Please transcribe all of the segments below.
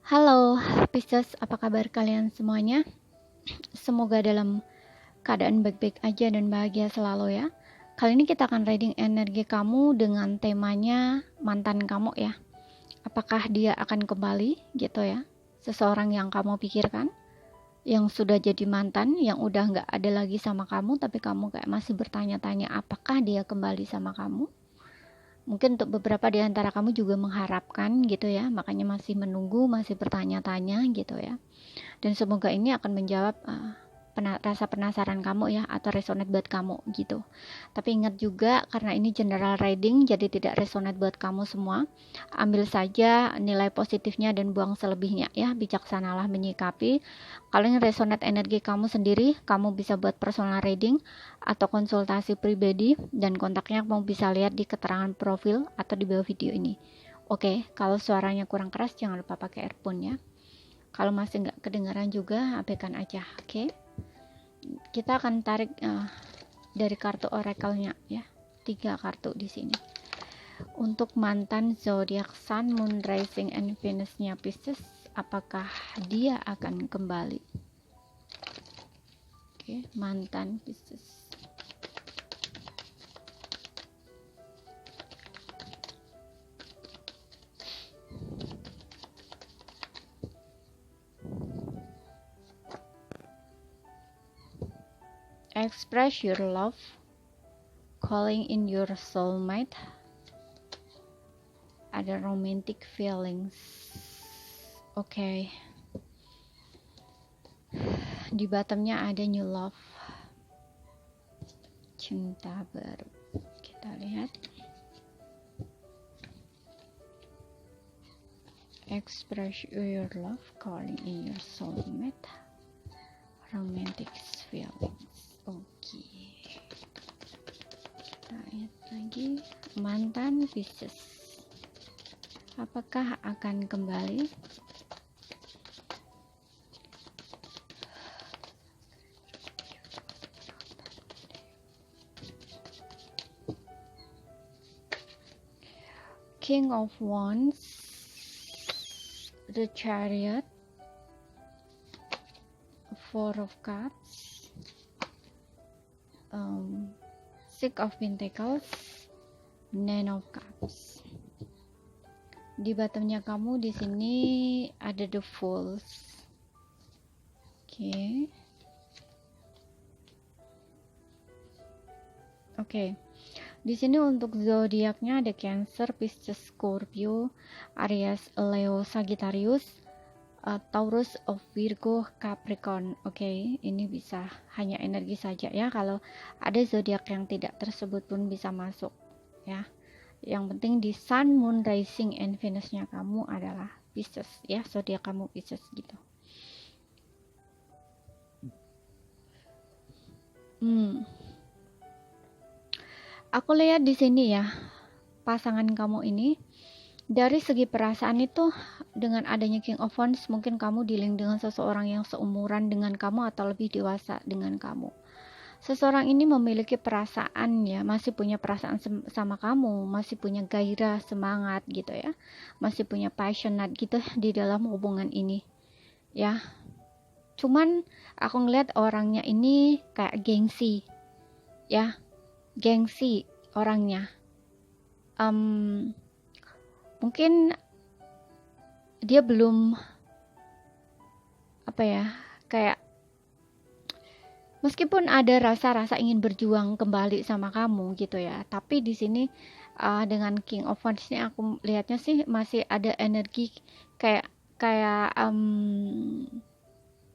Halo Pisces, apa kabar kalian semuanya? Semoga dalam keadaan baik-baik aja dan bahagia selalu ya. Kali ini kita akan reading energi kamu dengan temanya mantan kamu ya. Apakah dia akan kembali gitu ya? Seseorang yang kamu pikirkan, yang sudah jadi mantan, yang udah nggak ada lagi sama kamu, tapi kamu kayak masih bertanya-tanya apakah dia kembali sama kamu? Mungkin untuk beberapa di antara kamu juga mengharapkan gitu ya, makanya masih menunggu, masih bertanya-tanya gitu ya. Dan semoga ini akan menjawab rasa penasaran kamu ya, atau resonate buat kamu gitu. Tapi ingat juga karena ini general reading, jadi tidak resonate buat kamu semua. Ambil saja nilai positifnya dan buang selebihnya ya. Bijaksanalah menyikapi. Kalau yang resonate energi kamu sendiri, kamu bisa buat personal reading atau konsultasi pribadi, dan kontaknya kamu bisa lihat di keterangan profil atau di bawah video ini. Oke, kalau suaranya kurang keras jangan lupa pakai earphone ya. Kalau masih nggak kedengaran juga, abaikan aja. Oke, kita akan tarik dari kartu oracle-nya ya. 3 kartu di sini. Untuk mantan zodiak Sun, Moon, Rising, and Venus-nya Pisces, apakah dia akan kembali? Oke, mantan Pisces. Express your love, calling in your soulmate. Ada romantic feelings. Oke. Di bottomnya ada new love, cinta baru. Kita lihat. Express your love, calling in your soulmate, romantic feelings. Oke. Kita lihat lagi mantan Pisces. Apakah akan kembali? King of Wands, the Chariot, Four of Cups, Six of Pentacles, Nine of Cups. Di bottomnya kamu di sini ada the Fools. Oke. Di sini untuk zodiaknya ada Cancer, Pisces, Scorpio, Aries, Leo, Sagittarius, Taurus, Virgo, Capricorn. Oke, ini bisa hanya energi saja ya. Kalau ada zodiak yang tidak tersebut pun bisa masuk ya. Yang penting di Sun, Moon, Rising, and Venus-nya kamu adalah Pisces ya. Zodiak kamu Pisces gitu. Aku lihat di sini ya, pasangan kamu ini dari segi perasaan itu, dengan adanya King of Wands, mungkin kamu dealing dengan seseorang yang seumuran dengan kamu atau lebih dewasa dengan kamu. Seseorang ini memiliki perasaan ya, masih punya perasaan sama kamu, masih punya gairah, semangat gitu ya, masih punya passionate gitu di dalam hubungan ini ya. Cuman aku ngeliat orangnya ini kayak gengsi ya, gengsi orangnya. Mungkin dia belum kayak meskipun ada rasa-rasa ingin berjuang kembali sama kamu gitu ya, tapi di sini dengan King of Wands ini aku lihatnya sih masih ada energi kayak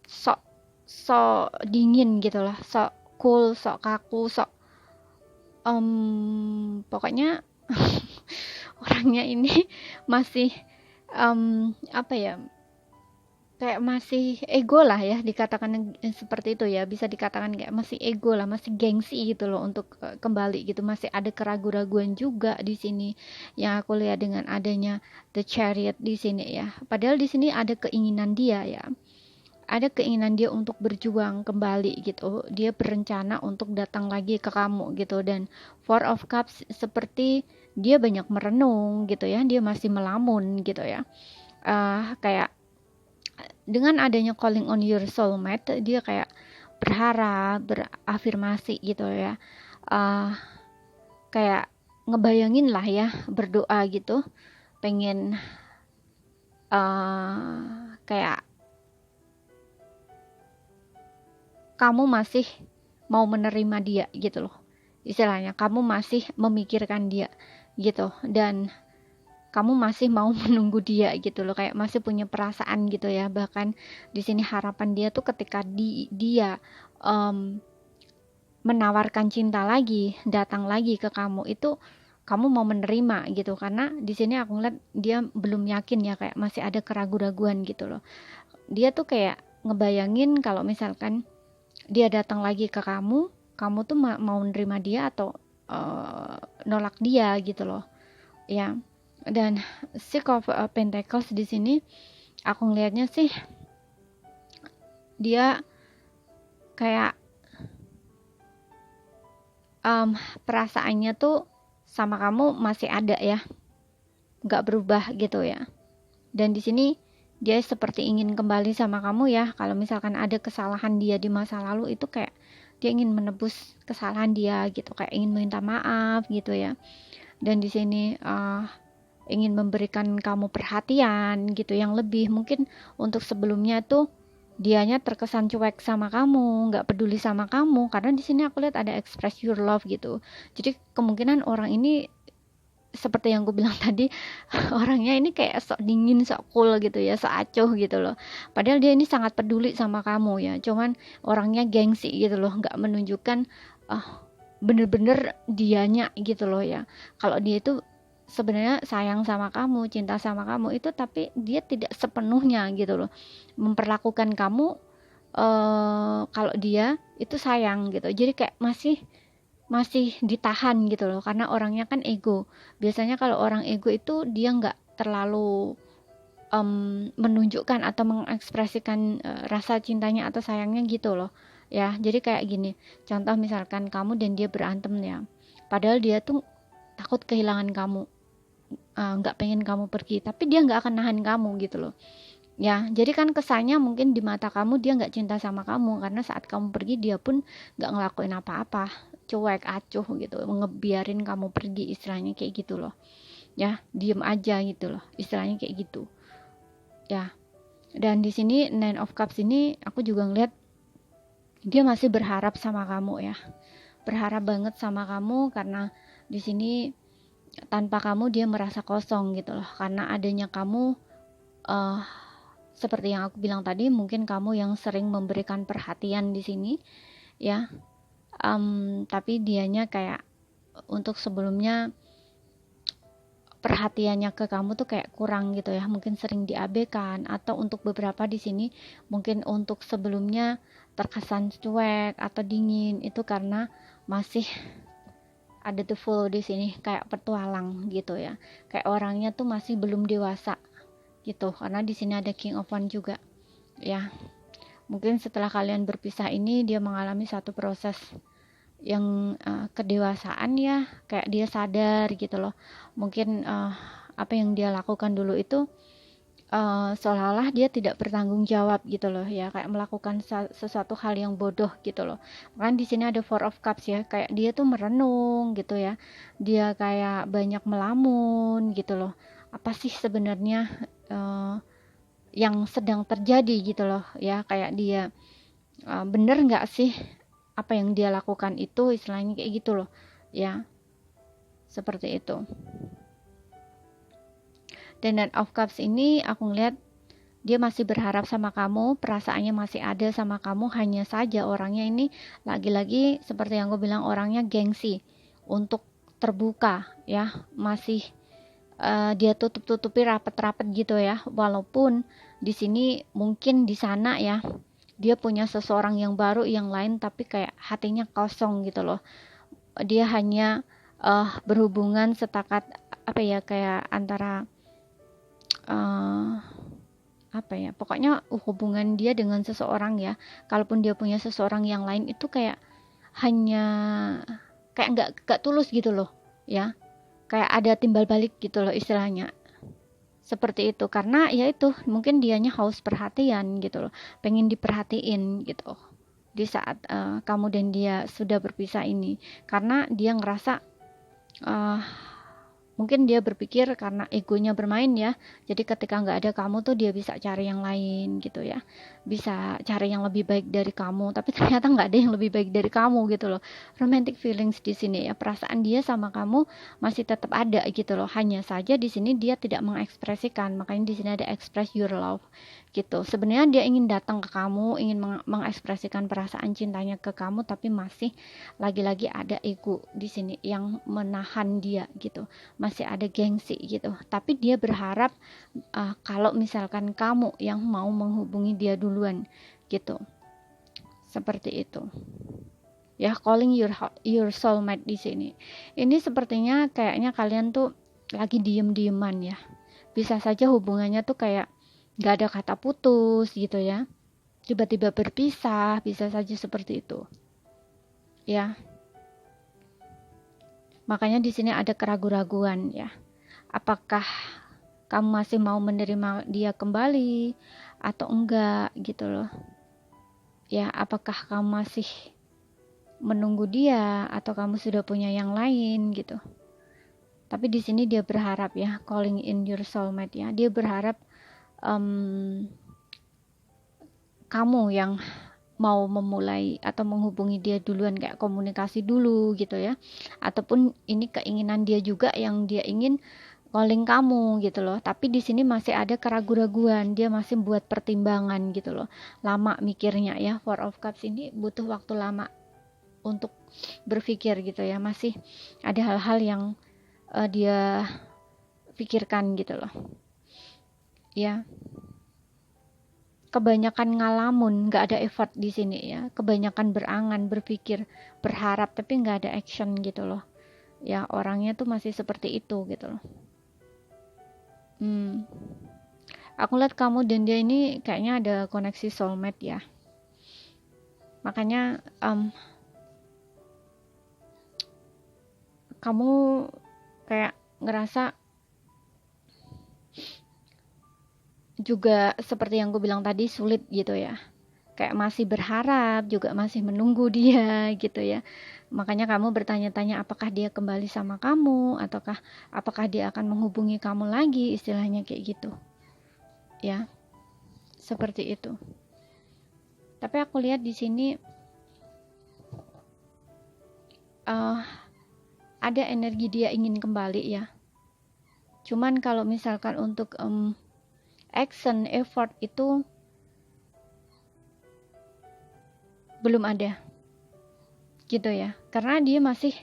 sok dingin gitu lah, sok cool, sok kaku, sok pokoknya orangnya ini masih kayak masih ego lah ya, dikatakan seperti itu ya, bisa dikatakan kayak masih ego lah, masih gengsi gitu loh untuk kembali gitu, masih ada keraguan-raguan juga di sini yang aku lihat dengan adanya the Chariot di sini ya. Padahal di sini ada keinginan dia ya, ada keinginan dia untuk berjuang kembali gitu, dia berencana untuk datang lagi ke kamu gitu. Dan Four of Cups seperti dia banyak merenung gitu ya, dia masih melamun gitu ya, kayak dengan adanya calling on your soulmate, dia kayak berharap, berafirmasi gitu ya, uh, kayak ngebayangin lah ya, berdoa gitu, pengen kayak kamu masih mau menerima dia gitu loh, istilahnya kamu masih memikirkan dia gitu, dan kamu masih mau menunggu dia gitu loh, kayak masih punya perasaan gitu ya. Bahkan di sini harapan dia tuh ketika dia menawarkan cinta lagi, datang lagi ke kamu, itu kamu mau menerima gitu, karena di sini aku ngeliat dia belum yakin ya, kayak masih ada keraguan-raguan gitu loh. Dia tuh kayak ngebayangin kalau misalkan dia datang lagi ke kamu, kamu tuh mau menerima dia atau nolak dia gitu loh ya. Dan Six of Pentacles di sini aku ngelihatnya sih dia kayak perasaannya tuh sama kamu masih ada ya, nggak berubah gitu ya. Dan di sini dia seperti ingin kembali sama kamu ya. Kalau misalkan ada kesalahan dia di masa lalu, itu kayak dia ingin menebus kesalahan dia gitu, kayak ingin minta maaf gitu ya. Dan di sini ingin memberikan kamu perhatian gitu yang lebih. Mungkin untuk sebelumnya tuh dianya terkesan cuek sama kamu, nggak peduli sama kamu, karena di sini aku lihat ada express your love gitu. Jadi kemungkinan orang ini seperti yang gue bilang tadi, orangnya ini kayak sok dingin, sok cool gitu ya, sok acuh gitu loh. Padahal dia ini sangat peduli sama kamu ya, cuman orangnya gengsi gitu loh, nggak menunjukkan bener-bener dianya gitu loh ya. Kalau dia itu sebenarnya sayang sama kamu, cinta sama kamu itu, tapi dia tidak sepenuhnya gitu loh memperlakukan kamu kalau dia itu sayang gitu. Jadi kayak masih ditahan gitu loh, karena orangnya kan ego. Biasanya kalau orang ego itu dia nggak terlalu menunjukkan atau mengekspresikan rasa cintanya atau sayangnya gitu loh ya. Jadi kayak gini, contoh misalkan kamu dan dia berantem ya, padahal dia tuh takut kehilangan kamu, nggak pengen kamu pergi, tapi dia nggak akan nahan kamu gitu loh ya. Jadi kan kesannya mungkin di mata kamu dia nggak cinta sama kamu, karena saat kamu pergi dia pun nggak ngelakuin apa-apa, cuek acuh gitu, ngebiarin kamu pergi, istilahnya kayak gitu loh ya, diem aja gitu loh, istilahnya kayak gitu ya. Dan di sini Nine of Cups ini aku juga ngeliat dia masih berharap sama kamu ya, berharap banget sama kamu, karena di sini tanpa kamu dia merasa kosong gitu loh, karena adanya kamu seperti yang aku bilang tadi, mungkin kamu yang sering memberikan perhatian di sini ya. Tapi dianya kayak untuk sebelumnya perhatiannya ke kamu tuh kayak kurang gitu ya, mungkin sering diabaikan, atau untuk beberapa di sini mungkin untuk sebelumnya terkesan cuek atau dingin, itu karena masih ada the fool di sini, kayak petualang gitu ya, kayak orangnya tuh masih belum dewasa gitu, karena di sini ada King of Wands juga ya. Mungkin setelah kalian berpisah ini dia mengalami satu proses yang kedewasaan ya, kayak dia sadar gitu loh. Mungkin apa yang dia lakukan dulu itu seolah-olah dia tidak bertanggung jawab gitu loh ya, kayak melakukan sesuatu hal yang bodoh gitu loh. Kan di sini ada Four of Cups ya, kayak dia tuh merenung gitu ya, dia kayak banyak melamun gitu loh, apa sih sebenarnya yang sedang terjadi gitu loh ya, kayak dia bener nggak sih apa yang dia lakukan itu, istilahnya kayak gitu loh ya, seperti itu. Dan Nine of Cups ini aku ngeliat dia masih berharap sama kamu, perasaannya masih ada sama kamu, hanya saja orangnya ini lagi-lagi seperti yang gue bilang, orangnya gengsi untuk terbuka ya, masih dia tutup-tutupi rapet-rapet gitu ya. Walaupun di sini mungkin di sana ya dia punya seseorang yang baru yang lain, tapi kayak hatinya kosong gitu loh. Dia hanya berhubungan setakat apa ya, kayak antara apa ya, pokoknya hubungan dia dengan seseorang ya, kalaupun dia punya seseorang yang lain itu kayak hanya kayak nggak tulus gitu loh ya, kayak ada timbal balik gitu loh istilahnya, seperti itu. Karena ya itu mungkin dianya haus perhatian gitu loh, pengen diperhatiin gitu di saat kamu dan dia sudah berpisah ini, karena dia ngerasa uh, mungkin dia berpikir karena egonya bermain ya, jadi ketika nggak ada kamu tuh dia bisa cari yang lain gitu ya, bisa cari yang lebih baik dari kamu, tapi ternyata nggak ada yang lebih baik dari kamu gitu loh. Romantic feelings di sini ya, perasaan dia sama kamu masih tetap ada gitu loh, hanya saja di sini dia tidak mengekspresikan, makanya di sini ada express your love gitu. Sebenarnya dia ingin datang ke kamu, ingin mengekspresikan perasaan cintanya ke kamu, tapi masih lagi-lagi ada ego di sini yang menahan dia gitu, masih ada gengsi gitu. Tapi dia berharap kalau misalkan kamu yang mau menghubungi dia duluan gitu, seperti itu ya. Calling your soulmate di sini, ini sepertinya kayaknya kalian tuh lagi diem-dieman ya, bisa saja hubungannya tuh kayak gak ada kata putus gitu ya, tiba-tiba berpisah, bisa saja seperti itu ya. Makanya di sini ada keraguan-raguan ya, apakah kamu masih mau menerima dia kembali atau enggak gitu loh ya, apakah kamu masih menunggu dia atau kamu sudah punya yang lain gitu. Tapi di sini dia berharap ya, calling in your soulmate ya, dia berharap kamu yang mau memulai atau menghubungi dia duluan, kayak komunikasi dulu gitu ya, ataupun ini keinginan dia juga yang dia ingin calling kamu gitu loh. Tapi di sini masih ada keraguan-raguan, dia masih buat pertimbangan gitu loh, lama mikirnya ya. Four of Cups ini butuh waktu lama untuk berpikir gitu ya, masih ada hal-hal yang dia pikirkan gitu loh ya. Kebanyakan ngalamun, nggak ada effort di sini ya, kebanyakan berangan, berpikir, berharap, tapi nggak ada action gitu loh ya. Orangnya tuh masih seperti itu gitu loh. Aku lihat kamu dan dia ini kayaknya ada koneksi soulmate ya, makanya kamu kayak ngerasa juga seperti yang gue bilang tadi, sulit gitu ya, kayak masih berharap juga, masih menunggu dia gitu ya. Makanya kamu bertanya-tanya apakah dia kembali sama kamu, ataukah apakah dia akan menghubungi kamu lagi, istilahnya kayak gitu ya, seperti itu. Tapi aku lihat di sini ada energi dia ingin kembali ya. Cuman kalau misalkan untuk action, effort itu belum ada gitu ya, karena dia masih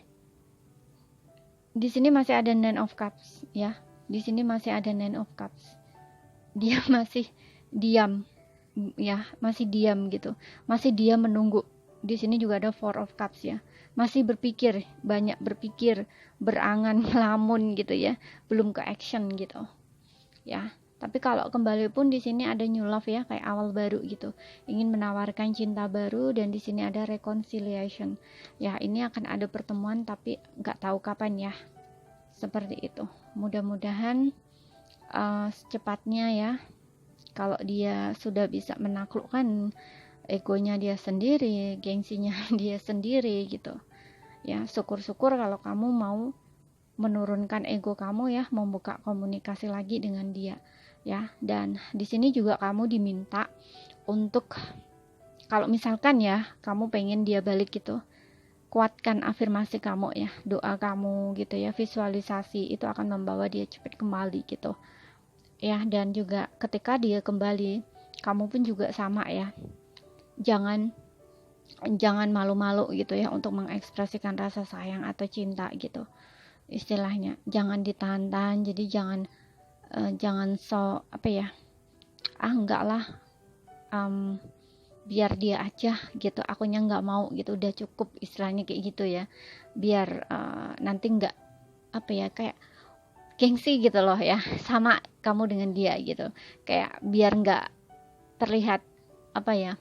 di sini masih ada Nine of Cups ya, di sini masih ada Nine of Cups, dia masih diam ya, masih diam gitu, masih diam menunggu. Di sini juga ada Four of Cups ya, masih berpikir, banyak berpikir, berangan, ngelamun gitu ya, belum ke action gitu ya. Tapi kalau kembali pun di sini ada new love ya, kayak awal baru gitu, ingin menawarkan cinta baru. Dan di sini ada reconciliation ya, ini akan ada pertemuan tapi nggak tahu kapan ya, seperti itu. Mudah-mudahan secepatnya ya, kalau dia sudah bisa menaklukkan egonya dia sendiri, gengsinya dia sendiri gitu ya. Syukur-syukur kalau kamu mau menurunkan ego kamu ya, membuka komunikasi lagi dengan dia ya. Dan di sini juga kamu diminta untuk, kalau misalkan ya kamu pengen dia balik gitu, kuatkan afirmasi kamu ya, doa kamu gitu ya, visualisasi, itu akan membawa dia cepat kembali gitu ya. Dan juga ketika dia kembali, kamu pun juga sama ya, jangan malu-malu gitu ya untuk mengekspresikan rasa sayang atau cinta gitu, istilahnya jangan ditahan-tahan. Jadi jangan so apa ya, enggak lah, biar dia aja gitu, akunya nggak mau gitu, udah cukup, istilahnya kayak gitu ya, biar nanti nggak apa ya, kayak gengsi gitu loh ya sama kamu dengan dia gitu, kayak biar nggak terlihat apa ya,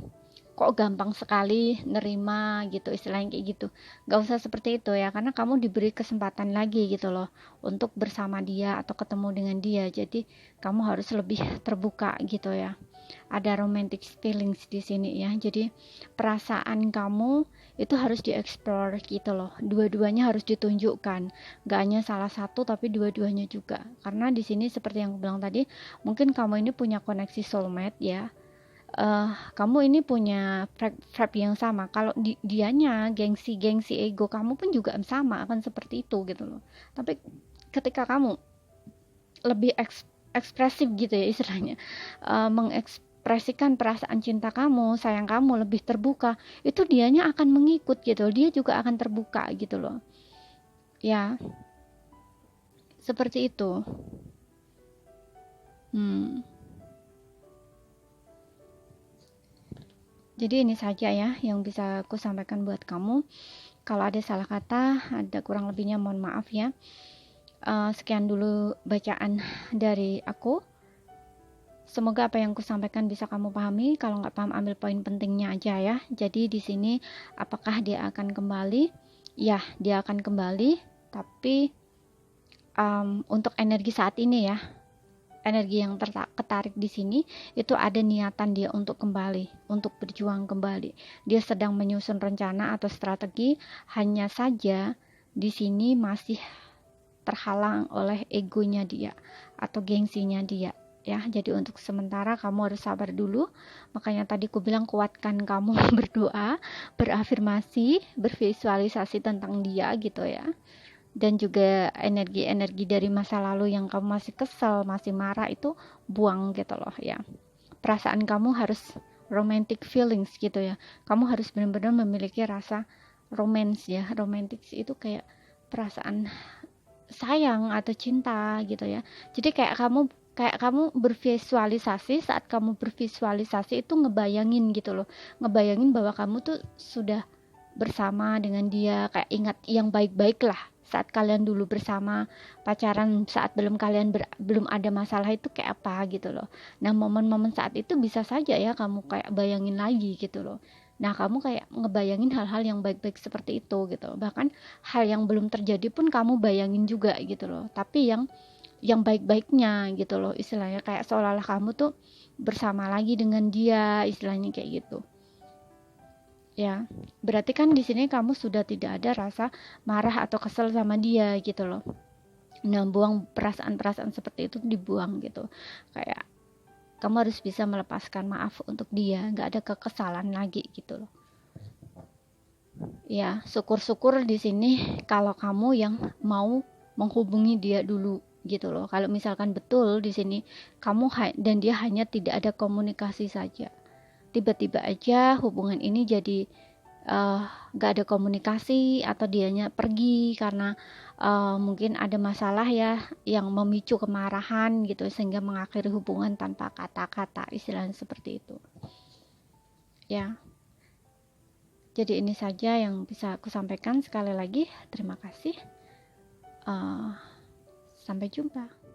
kok gampang sekali nerima gitu, istilahnya kayak gitu. Gak usah seperti itu ya, karena kamu diberi kesempatan lagi gitu loh untuk bersama dia atau ketemu dengan dia. Jadi kamu harus lebih terbuka gitu ya. Ada romantic feelings di sini ya. Jadi perasaan kamu itu harus dieksplor gitu loh. Dua-duanya harus ditunjukkan. Gak hanya salah satu tapi dua-duanya juga. Karena di sini seperti yang aku bilang tadi, mungkin kamu ini punya koneksi soulmate ya. Kamu ini punya vibe yang sama. Kalau dianya gengsi ego kamu pun juga sama, akan seperti itu gitu loh. Tapi ketika kamu lebih ekspresif gitu ya istilahnya, mengekspresikan perasaan cinta kamu, sayang kamu lebih terbuka, itu dianya akan mengikut gitu. Dia juga akan terbuka gitu loh. Ya, seperti itu. Hmm. Jadi ini saja ya yang bisa aku sampaikan buat kamu. Kalau ada salah kata, ada kurang lebihnya mohon maaf ya. Sekian dulu bacaan dari aku. Semoga apa yang aku sampaikan bisa kamu pahami. Kalau nggak paham, ambil poin pentingnya aja ya. Jadi di sini apakah dia akan kembali? Ya, dia akan kembali. Tapi untuk energi saat ini ya, energi yang ketarik di sini itu ada niatan dia untuk kembali, untuk berjuang kembali. Dia sedang menyusun rencana atau strategi, hanya saja di sini masih terhalang oleh egonya dia atau gengsinya dia. Ya, jadi untuk sementara kamu harus sabar dulu. Makanya tadi aku bilang kuatkan kamu berdoa, berafirmasi, bervisualisasi tentang dia gitu ya. Dan juga energi-energi dari masa lalu yang kamu masih kesel, masih marah itu buang gitu loh ya. Perasaan kamu harus romantic feelings gitu ya. Kamu harus benar-benar memiliki rasa romance ya. Romantic itu kayak perasaan sayang atau cinta gitu ya. Jadi kayak kamu bervisualisasi, saat kamu bervisualisasi itu ngebayangin gitu loh. Ngebayangin bahwa kamu tuh sudah bersama dengan dia, kayak ingat yang baik-baik lah saat kalian dulu bersama pacaran, saat belum ada masalah itu kayak apa gitu loh. Nah, momen-momen saat itu bisa saja ya kamu kayak bayangin lagi gitu loh. Nah, kamu kayak ngebayangin hal-hal yang baik-baik seperti itu gitu. Bahkan hal yang belum terjadi pun kamu bayangin juga gitu loh. Tapi yang baik-baiknya gitu loh, istilahnya kayak seolah-olah kamu tuh bersama lagi dengan dia, istilahnya kayak gitu. Ya, berarti kan di sini kamu sudah tidak ada rasa marah atau kesel sama dia gitu loh. Nah, buang perasaan-perasaan seperti itu dibuang gitu. Kayak kamu harus bisa melepaskan maaf untuk dia, nggak ada kekesalan lagi gitu loh. Ya, syukur-syukur di sini kalau kamu yang mau menghubungi dia dulu gitu loh. Kalau misalkan betul di sini kamu dan dia hanya tidak ada komunikasi saja. Tiba-tiba aja hubungan ini jadi gak ada komunikasi atau dianya pergi karena mungkin ada masalah ya yang memicu kemarahan gitu sehingga mengakhiri hubungan tanpa kata-kata, istilahnya seperti itu ya. Jadi ini saja yang bisa aku sampaikan. Sekali lagi terima kasih. uh, Sampai jumpa.